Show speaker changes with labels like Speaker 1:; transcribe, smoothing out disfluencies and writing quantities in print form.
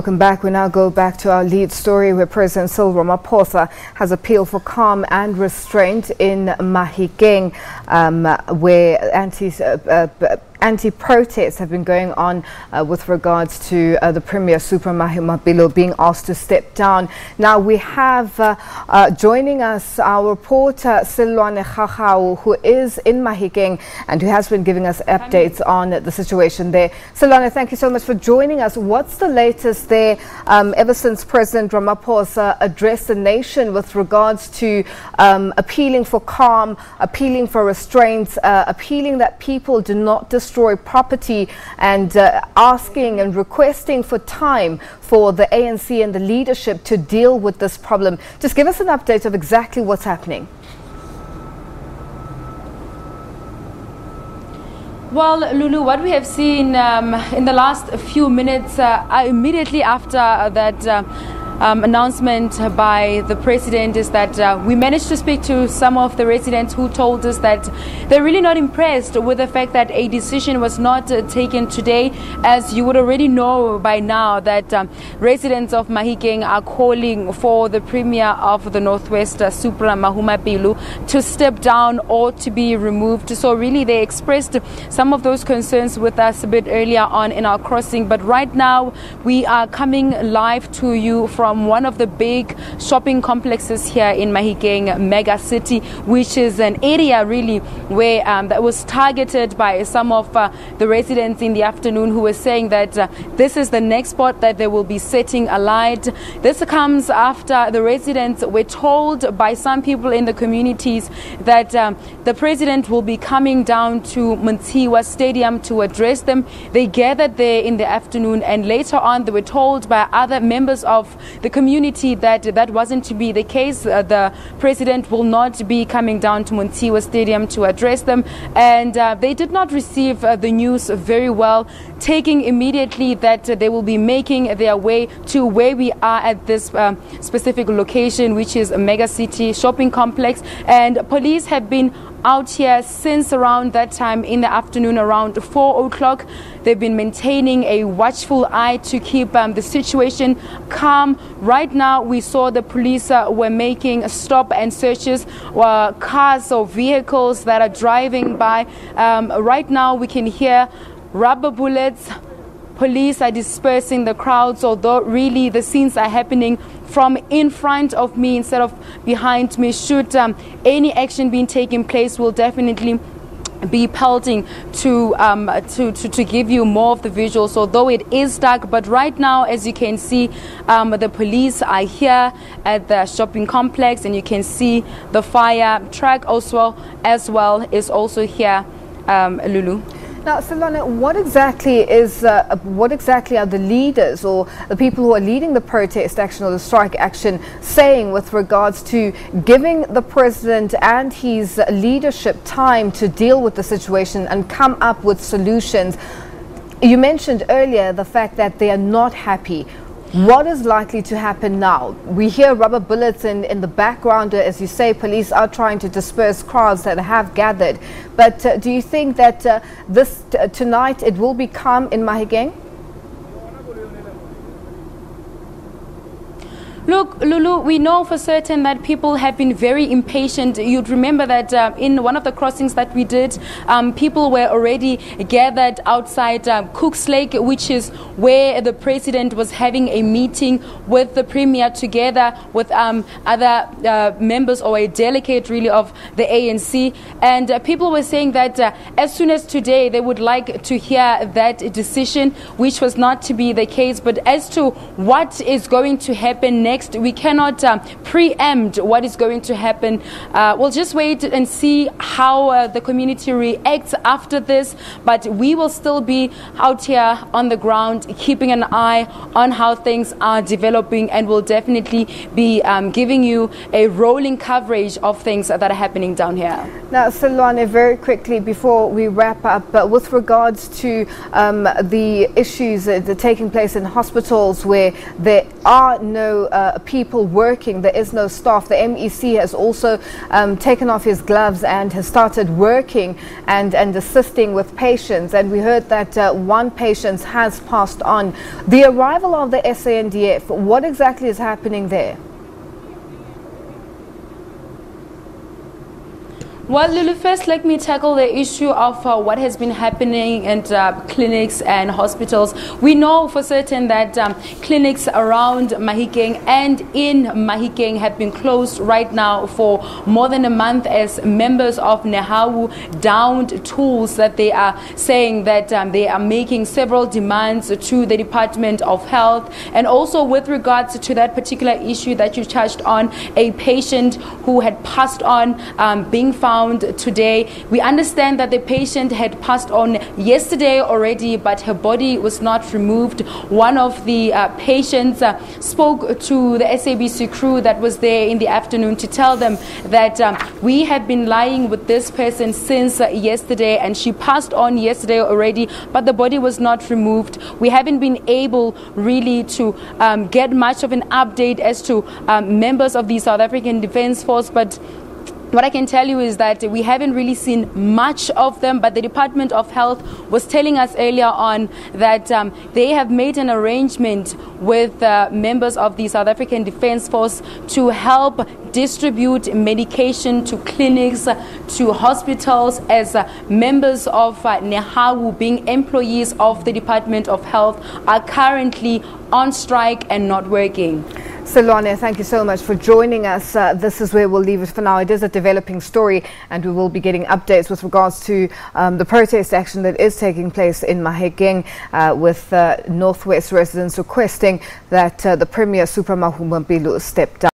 Speaker 1: Welcome back. We now go back to our lead story where President Cyril Ramaphosa has appealed for calm and restraint in Mahikeng, where anti-protests have been going on with regards to the Premier Supra Mahumaphelo being asked to step down. Now we have joining us our reporter Selloane Khakhau, who is in Mahikeng and who has been giving us updates on the situation there. Selloane, thank you so much for joining us. What's the latest there ever since President Ramaphosa addressed the nation with regards to appealing for calm, appealing for restraint, appealing that people do not destroy property, and asking and requesting for time for the ANC and the leadership to deal with this problem? Just give us an update of exactly what's happening.
Speaker 2: Well, Lulu, what we have seen in the last few minutes, immediately after that announcement by the president, is that we managed to speak to some of the residents who told us that they're really not impressed with the fact that a decision was not taken today. As you would already know by now, that residents of Mahikeng are calling for the Premier of the Northwest, Supra Mahumaphelo, to step down or to be removed. So really they expressed some of those concerns with us a bit earlier on in our crossing. But right now we are coming live to you from one of the big shopping complexes here in Mahikeng mega city, which is an area really where that was targeted by some of the residents in the afternoon, who were saying that this is the next spot that they will be setting alight. This comes after the residents were told by some people in the communities that the president will be coming down to Mntsiwa Stadium to address them. They gathered there in the afternoon, and later on they were told by other members of the community that that wasn't to be the case. The president will not be coming down to Mntsiwa Stadium to address them, and they did not receive the news very well, taking immediately that they will be making their way to where we are at this specific location, which is a mega city shopping complex. And police have been out here since around that time in the afternoon, around 4 o'clock. They've been maintaining a watchful eye to keep the situation calm. Right now we saw the police were making stop and searches, cars or vehicles that are driving by. Right now we can hear rubber bullets. Police are dispersing the crowds, although really the scenes are happening from in front of me instead of behind me. Should any action being taken place, will definitely be pelting to give you more of the visuals, although it is dark. But right now, as you can see, the police are here at the shopping complex, and you can see the fire truck as well is also here, Lulu.
Speaker 1: Now, Selloane, what exactly are the leaders or the people who are leading the protest action or the strike action saying with regards to giving the president and his leadership time to deal with the situation and come up with solutions? You mentioned earlier the fact that they are not happy. What is likely to happen now? We hear rubber bullets in the background. As you say, police are trying to disperse crowds that have gathered. But do you think that tonight it will be calm in Mahikeng?
Speaker 2: Look, Lulu, we know for certain that people have been very impatient. You'd remember that in one of the crossings that we did, people were already gathered outside Cook's Lake, which is where the president was having a meeting with the premier together with other members, or a delegate really, of the ANC. And people were saying that as soon as today they would like to hear that decision, which was not to be the case. But as to what is going to happen next, we cannot preempt what is going to happen. We'll just wait and see how the community reacts after this. But we will still be out here on the ground, keeping an eye on how things are developing, and will definitely be giving you a rolling coverage of things that are happening down here.
Speaker 1: Now, Selloane, very quickly before we wrap up, with regards to the issues that are taking place in hospitals where there are no people working. There is no staff. The MEC has also taken off his gloves and has started working and assisting with patients. And we heard that one patient has passed on. The arrival of the SANDF, what exactly is happening there?
Speaker 2: Well, Lulu, first let me tackle the issue of what has been happening in clinics and hospitals. We know for certain that clinics around Mahikeng and in Mahikeng have been closed right now for more than a month as members of Nehawu downed tools that they are saying that they are making several demands to the Department of Health. And also with regards to that particular issue that you touched on, a patient who had passed on being found today. We understand that the patient had passed on yesterday already, but her body was not removed. One of the patients spoke to the SABC crew that was there in the afternoon to tell them that we have been lying with this person since yesterday, and she passed on yesterday already, but the body was not removed. We haven't been able really to get much of an update as to members of the South African Defence Force, but what I can tell you is that we haven't really seen much of them, but the Department of Health was telling us earlier on that they have made an arrangement with members of the South African Defence Force to help distribute medication to clinics, to hospitals, as members of Nehawu, being employees of the Department of Health, are currently on strike and not working.
Speaker 1: Selloane, thank you so much for joining us. This is where we'll leave it for now. It is a developing story, and we will be getting updates with regards to the protest action that is taking place in Mahikeng, with Northwest residents requesting that the Premier Supra Mahumaphelo step down.